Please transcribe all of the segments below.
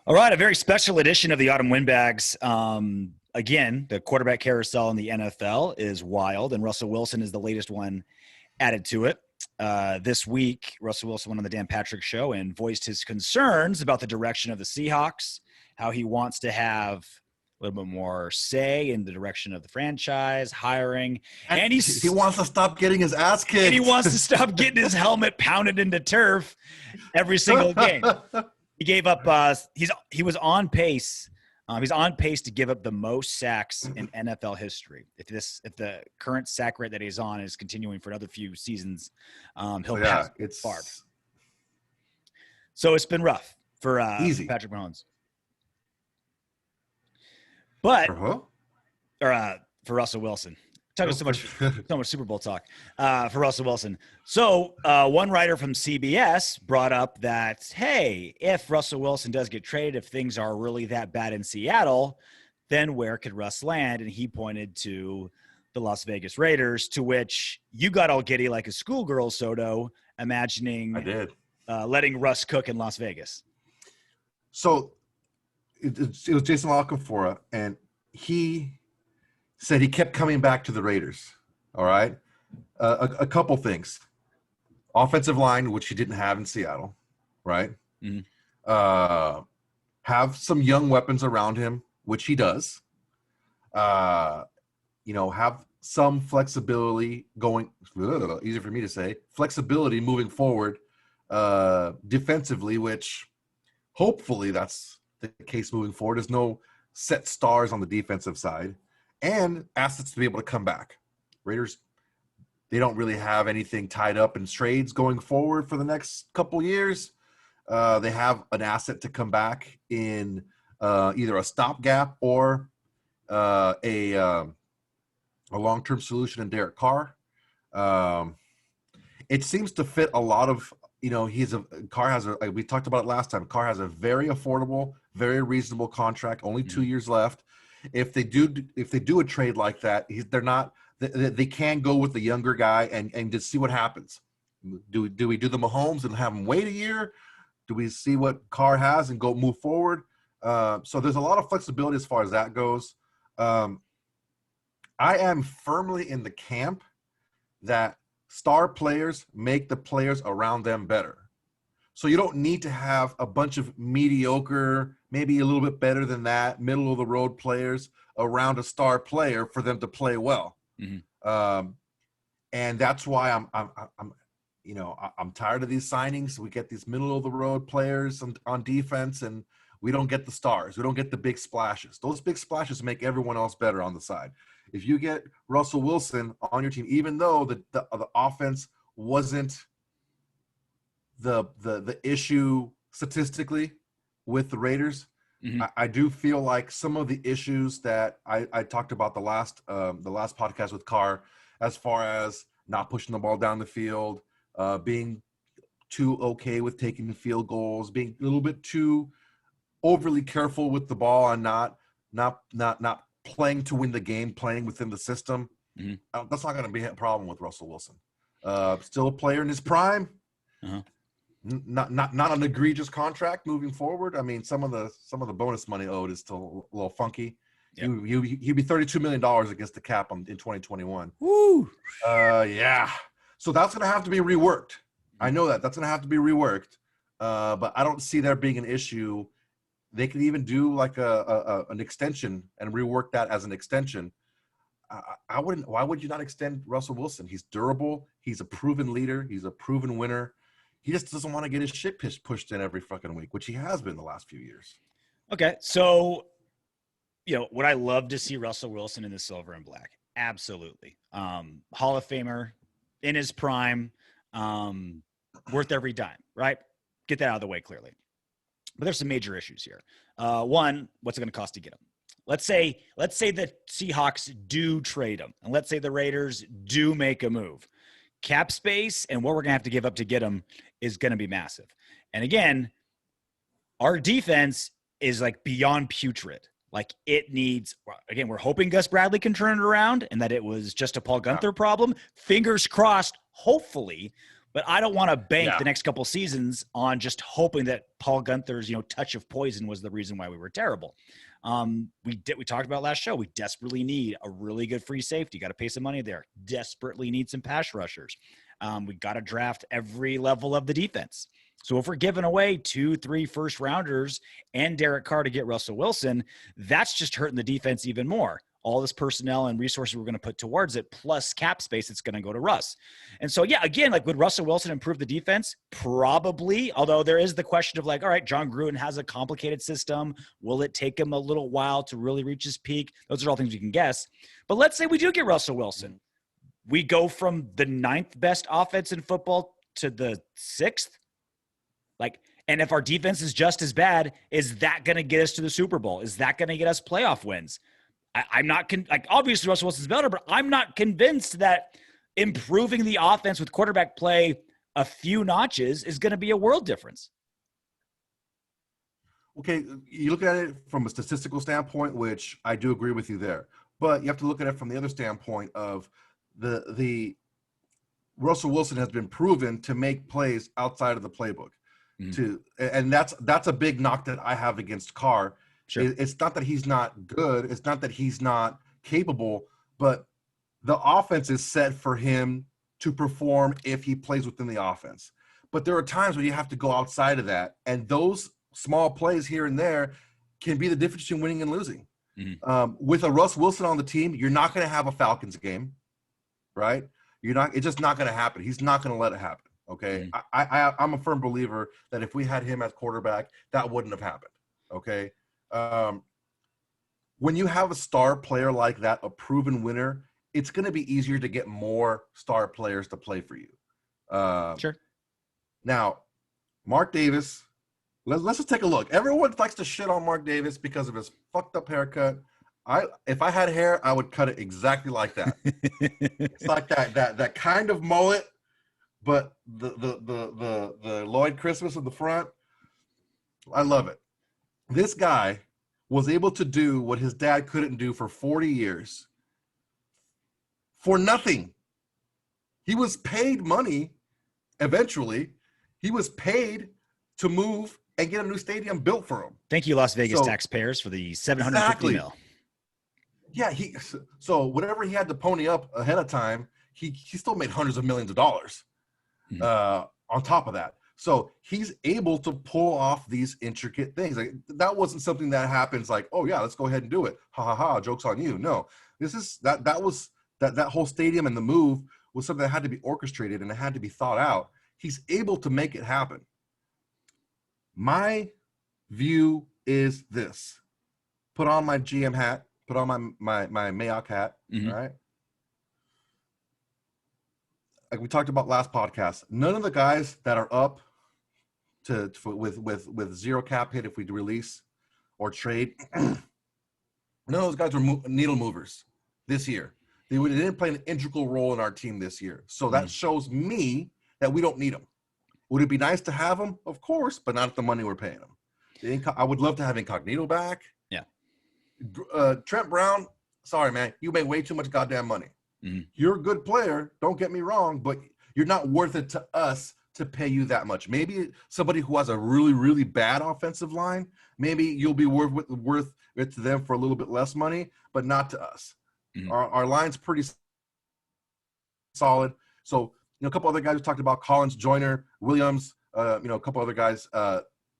All right, a very special edition of the Autumn Windbags. Again, the quarterback carousel in the NFL is wild, and Russell Wilson is the latest one added to it. This week, Russell Wilson went on the Dan Patrick Show and voiced his concerns about the direction of the Seahawks, how he wants to have a little bit more say in the direction of the franchise, hiring, and he wants to stop getting his ass kicked. And he wants to stop getting his helmet pounded into turf every single game. He gave up. He was on pace. He's on pace to give up the most sacks in NFL history. If the current sack rate that he's on is continuing for another few seasons, he'll pass Favre. So it's been rough for Patrick Mahomes. But for Russell Wilson. Talking so much Super Bowl talk for Russell Wilson. So one writer from CBS brought up that, hey, if Russell Wilson does get traded, if things are really that bad in Seattle, then where could Russ land? And he pointed to the Las Vegas Raiders, to which you got all giddy like a schoolgirl, Soto, imagining letting Russ cook in Las Vegas. So it was Jason La Canfora, and he said he kept coming back to the Raiders. All right. A couple things. Offensive line, which he didn't have in Seattle. Right. Mm-hmm. Have some young weapons around him, which he does. Have some flexibility easy for me to say, flexibility moving forward defensively, which hopefully that's the case moving forward. There's no set stars on the defensive side. And assets to be able to come back. Raiders, they don't really have anything tied up in trades going forward for the next couple years. They have an asset to come back in either a stopgap or a long-term solution in Derek Carr. It seems to fit a lot of, we talked about it last time. Carr has a very affordable, very reasonable contract, only 2 years left. If they do a trade like that, they can go with the younger guy and just see what happens. Do we do the Mahomes and have him wait a year? Do we see what Carr has and go move forward? So there's a lot of flexibility as far as that goes. I am firmly in the camp that star players make the players around them better. So you don't need to have a bunch of mediocre, maybe a little bit better than that, middle of the road players around a star player for them to play well. Mm-hmm. And that's why I'm tired of these signings. We get these middle of the road players on defense, and we don't get the stars. We don't get the big splashes. Those big splashes make everyone else better on the side. If you get Russell Wilson on your team, even though the offense wasn't the issue statistically with the Raiders, mm-hmm. I do feel like some of the issues that I talked about the last podcast with Carr, as far as not pushing the ball down the field, being too okay with taking field goals, being a little bit too overly careful with the ball, and not playing to win the game, playing within the system. Mm-hmm. That's not going to be a problem with Russell Wilson. Still a player in his prime. Uh-huh. Not an egregious contract moving forward. I mean, some of the bonus money owed is still a little funky. Yep. He'd be $32 million against the cap in 2021. Woo! Yeah. So that's going to have to be reworked. I know that's going to have to be reworked. But I don't see there being an issue. They could even do like an extension and rework that as an extension. I wouldn't. Why would you not extend Russell Wilson? He's durable. He's a proven leader. He's a proven winner. He just doesn't want to get his shit pushed in every fucking week, which he has been the last few years. Okay, so would I love to see Russell Wilson in the silver and black? Absolutely. Hall of Famer in his prime, worth every dime, right? Get that out of the way clearly. But there's some major issues here. One, what's it going to cost to get him? Let's say the Seahawks do trade him, and let's say the Raiders do make a move. Cap space and what we're going to have to give up to get him is going to be massive. And again, our defense is like beyond putrid. Like it needs, again, we're hoping Gus Bradley can turn it around and that it was just a Paul Gunther problem. Fingers crossed, hopefully. But I don't want to bank Yeah. the next couple seasons on just hoping that Paul Gunther's, touch of poison was the reason why we were terrible. We talked about last show. We desperately need a really good free safety. Got to pay some money there. Desperately need some pass rushers. We got to draft every level of the defense. So if we're giving away 2-3 first rounders and Derek Carr to get Russell Wilson, that's just hurting the defense even more. All this personnel and resources we're going to put towards it, plus cap space, it's going to go to Russ. And so, yeah, again, like, would Russell Wilson improve the defense? Probably. Although there is the question of, like, all right, John Gruden has a complicated system. Will it take him a little while to really reach his peak? Those are all things we can guess. But let's say we do get Russell Wilson. We go from the 9th best offense in football to the 6th. And if our defense is just as bad, is that going to get us to the Super Bowl? Is that going to get us playoff wins? I'm not obviously Russell Wilson's better, but I'm not convinced that improving the offense with quarterback play a few notches is going to be a world difference. Okay, you look at it from a statistical standpoint, which I do agree with you there, but you have to look at it from the other standpoint of the Russell Wilson has been proven to make plays outside of the playbook. And that's a big knock that I have against Carr. Sure. It's not that he's not good. It's not that he's not capable, but the offense is set for him to perform if he plays within the offense. But there are times when you have to go outside of that, and those small plays here and there can be the difference between winning and losing. With a Russ Wilson on the team, you're not going to have a Falcons game, right? It's just not going to happen. He's not going to let it happen. Okay. I'm a firm believer that if we had him as quarterback, that wouldn't have happened. Okay. When you have a star player like that, a proven winner, it's going to be easier to get more star players to play for you. Sure. Now, Mark Davis, let's just take a look. Everyone likes to shit on Mark Davis because of his fucked up haircut. If I had hair, I would cut it exactly like that. It's like that kind of mullet, but the Lloyd Christmas in the front. I love it. This guy was able to do what his dad couldn't do for 40 years for nothing. He was paid money eventually. He was paid to move and get a new stadium built for him. Thank you, Las Vegas taxpayers, for the $750 million. Yeah, so whatever he had to pony up ahead of time, he still made hundreds of millions of dollars on top of that. So he's able to pull off these intricate things. Like, that wasn't something that happens like, oh yeah, let's go ahead and do it. Ha ha ha, joke's on you. No, this is that whole stadium and the move was something that had to be orchestrated and it had to be thought out. He's able to make it happen. My view is this: put on my GM hat, put on my Mayock hat, all right? Like we talked about last podcast, none of the guys that are up with zero cap hit if we release or trade, none of those guys were needle movers this year. They didn't play an integral role in our team this year. So that shows me that we don't need them. Would it be nice to have them? Of course, but not at the money we're paying them. I would love to have Incognito back. Yeah. Trent Brown, sorry, man. You make way too much goddamn money. You're a good player. Don't get me wrong, but you're not worth it to us to pay you that much. Maybe somebody who has a really, really bad offensive line, maybe you'll be worth it to them for a little bit less money, but not to us. Our line's pretty solid. So, a couple other guys we talked about, Collins, Joyner, Williams, a couple other guys.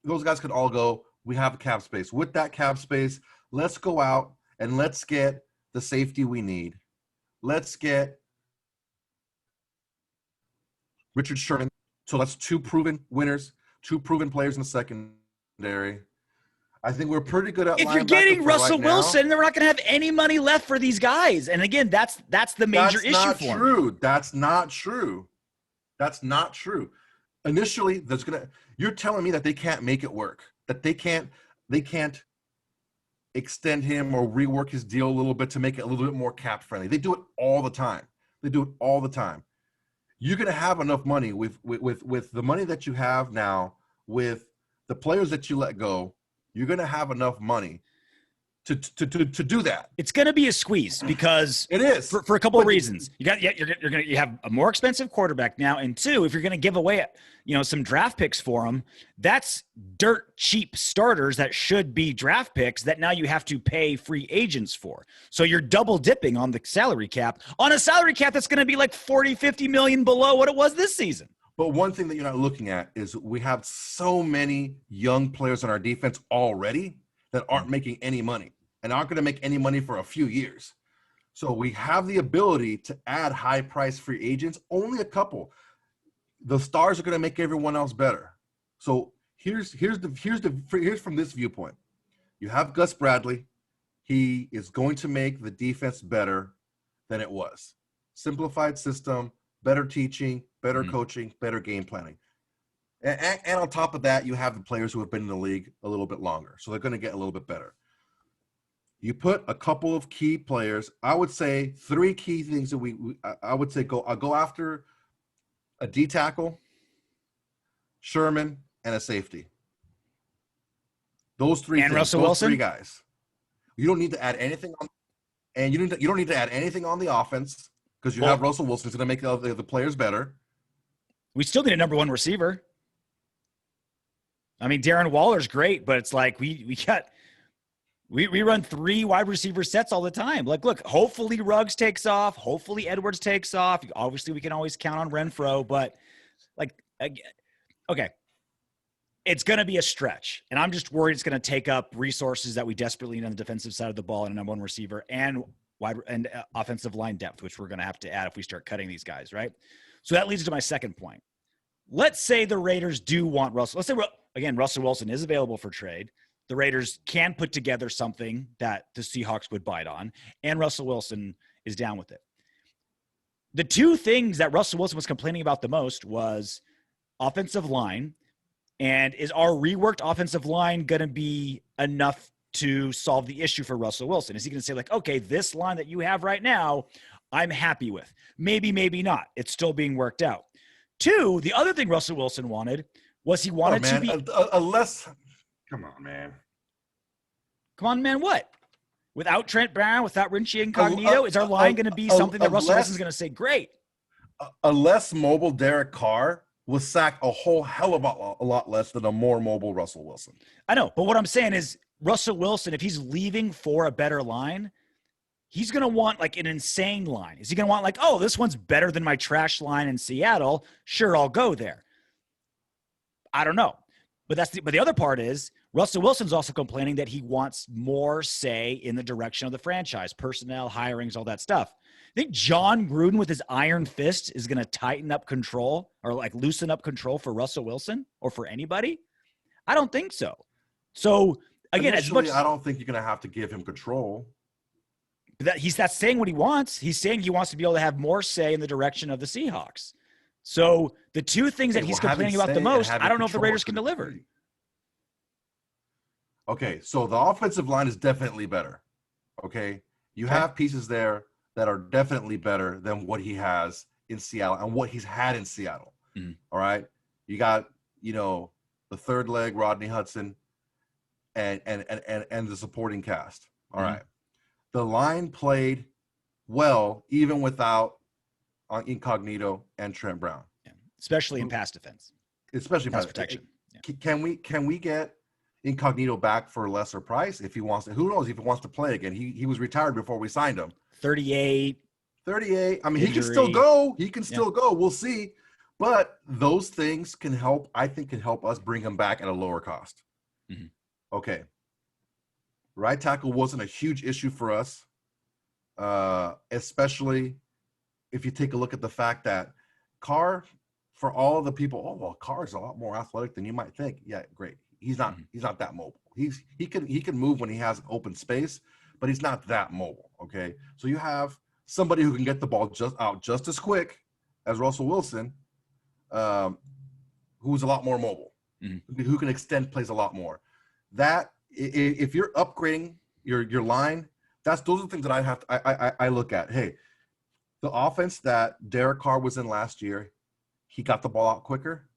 Those guys could all go. We have cap space. With that cap space, let's go out and let's get the safety we need. Let's get Richard Sherman. So that's 2 proven winners, 2 proven players in the secondary. I think we're pretty good at. If you're getting Russell Wilson, then we're not going to have any money left for these guys. And again, that's the major issue for them. That's not true. That's not true. Initially, you're telling me that they can't make it work. That they can't extend him or rework his deal a little bit to make it a little bit more cap friendly. They do it all the time. You're going to have enough money with the money that you have now, with the players that you let go. You're going to have enough money to do that. It's going to be a squeeze because it is for a couple of reasons. You have a more expensive quarterback now, and two, if you're going to give away some draft picks for him, that's dirt cheap starters that should be draft picks that now you have to pay free agents for. So you're double dipping on the salary cap, on a salary cap that's going to be like 40, 50 million below what it was this season. But one thing that you're not looking at is we have so many young players on our defense already that aren't making any money and aren't going to make any money for a few years. So we have the ability to add high-priced free agents, only a couple. The stars are going to make everyone else better. So here's from this viewpoint. You have Gus Bradley. He is going to make the defense better than it was. Simplified system, better teaching, better coaching, better game planning. And on top of that, you have the players who have been in the league a little bit longer. So they're going to get a little bit better. You put a couple of key players. I would say 3 key things that I would say I'll go after a D tackle, Sherman, and a safety. Those 3 and things, Russell those Wilson? 3 guys. You don't need to add anything on, and you don't need to add anything on the offense because you have Russell Wilson. It's going to make the players better. We still need a number 1 receiver. I mean, Darren Waller's great, but it's like we run 3 wide receiver sets all the time. Like, look, hopefully Ruggs takes off. Hopefully Edwards takes off. Obviously, we can always count on Renfro, but okay. It's going to be a stretch, and I'm just worried it's going to take up resources that we desperately need on the defensive side of the ball and a number 1 receiver and offensive line depth, which we're going to have to add if we start cutting these guys, right? So that leads to my second point. Let's say the Raiders do want Russell. Let's say, again, Russell Wilson is available for trade. The Raiders can put together something that the Seahawks would bite on, and Russell Wilson is down with it. The 2 things that Russell Wilson was complaining about the most was offensive line, and is our reworked offensive line going to be enough to solve the issue for Russell Wilson? Is he going to say, like, okay, this line that you have right now, I'm happy with. Maybe, maybe not. It's still being worked out. 2, the other thing Russell Wilson wanted was he wanted to be Come on, man. Come on, man, what? Without Trent Brown, without Richie Incognito, is our line going to be something that Russell Wilson's going to say, great? A less mobile Derek Carr will sack a whole hell of a lot less than a more mobile Russell Wilson. I know, but what I'm saying is Russell Wilson, if he's leaving for a better line, he's going to want like an insane line. Is he going to want like, oh, this one's better than my trash line in Seattle? Sure, I'll go there. I don't know. But the other part is Russell Wilson's also complaining that he wants more say in the direction of the franchise, personnel, hirings, all that stuff. I think John Gruden with his iron fist is going to tighten up control or like loosen up control for Russell Wilson or for anybody. I don't think so. So again, I don't think you're going to have to give him control. That's saying what he wants. He's saying he wants to be able to have more say in the direction of the Seahawks. So the 2 things that he's complaining about the most, I don't know if the Raiders can deliver. Okay, so the offensive line is definitely better. Okay, you have pieces there that are definitely better than what he has in Seattle and what he's had in Seattle. Mm-hmm. All right, you got the third leg, Rodney Hudson, and the supporting cast. All right, the line played well even without Incognito and Trent Brown, especially in pass defense, especially pass protection. Can we get Incognito back for a lesser price if he wants to? Who knows if he wants to play again? He was retired before we signed him. 38. I mean, injury. He can still go. He can still go. We'll see. But those things can help. I think can help us bring him back at a lower cost. Mm-hmm. Okay. Right tackle wasn't a huge issue for us, especially if you take a look at the fact that Carr, for all the people, Carr's a lot more athletic than you might think. Yeah, great. He's not that mobile. He can move when he has open space, but he's not that mobile. Okay. So you have somebody who can get the ball just as quick as Russell Wilson, who's a lot more mobile, who can extend plays a lot more. That if you're upgrading your line, those are the things that I look at. Hey, the offense that Derek Carr was in last year, he got the ball out quicker,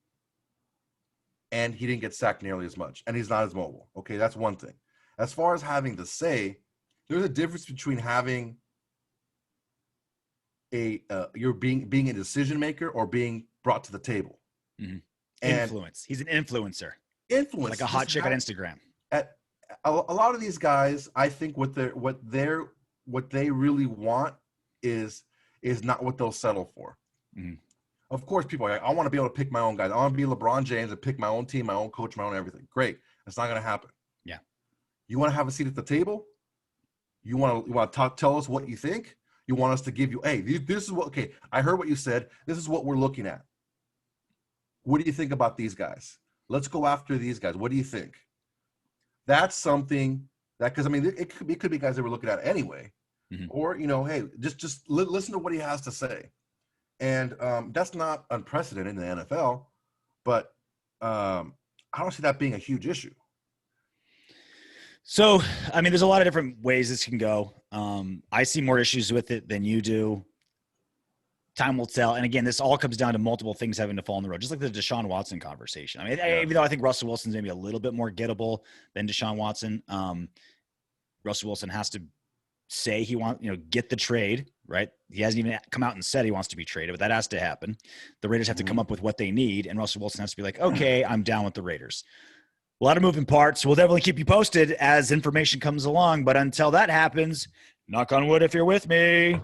and he didn't get sacked nearly as much, and he's not as mobile. Okay, that's one thing. as far as having the say, there's a difference between having you're being a decision maker or being brought to the table. Mm-hmm. And influence. He's an influencer. Influence, like a hot chick on Instagram. A lot of these guys, I think what they really want is not what they'll settle for. Mm-hmm. Of course, people are like, I want to be able to pick my own guys. I want to be LeBron James and pick my own team, my own coach, my own everything. Great. That's not going to happen. Yeah. You want to have a seat at the table? You want to tell us what you think? You want us to give you, hey, this is what, okay, I heard what you said. This is what we're looking at. What do you think about these guys? Let's go after these guys. What do you think? That's something that, because I mean, it could be guys that we're looking at anyway. Mm-hmm. Or, hey, just listen to what he has to say. And that's not unprecedented in the NFL, but I don't see that being a huge issue. So, I mean, there's a lot of different ways this can go. I see more issues with it than you do. Time will tell. And again, this all comes down to multiple things having to fall on the road, just like the Deshaun Watson conversation. I mean, even though I think Russell Wilson's maybe a little bit more gettable than Deshaun Watson, Russell Wilson has to say he wants, get the trade, right? He hasn't even come out and said he wants to be traded, but that has to happen. The Raiders have to come up with what they need, and Russell Wilson has to be like, okay, I'm down with the Raiders. A lot of moving parts. We'll definitely keep you posted as information comes along, but until that happens, knock on wood if you're with me.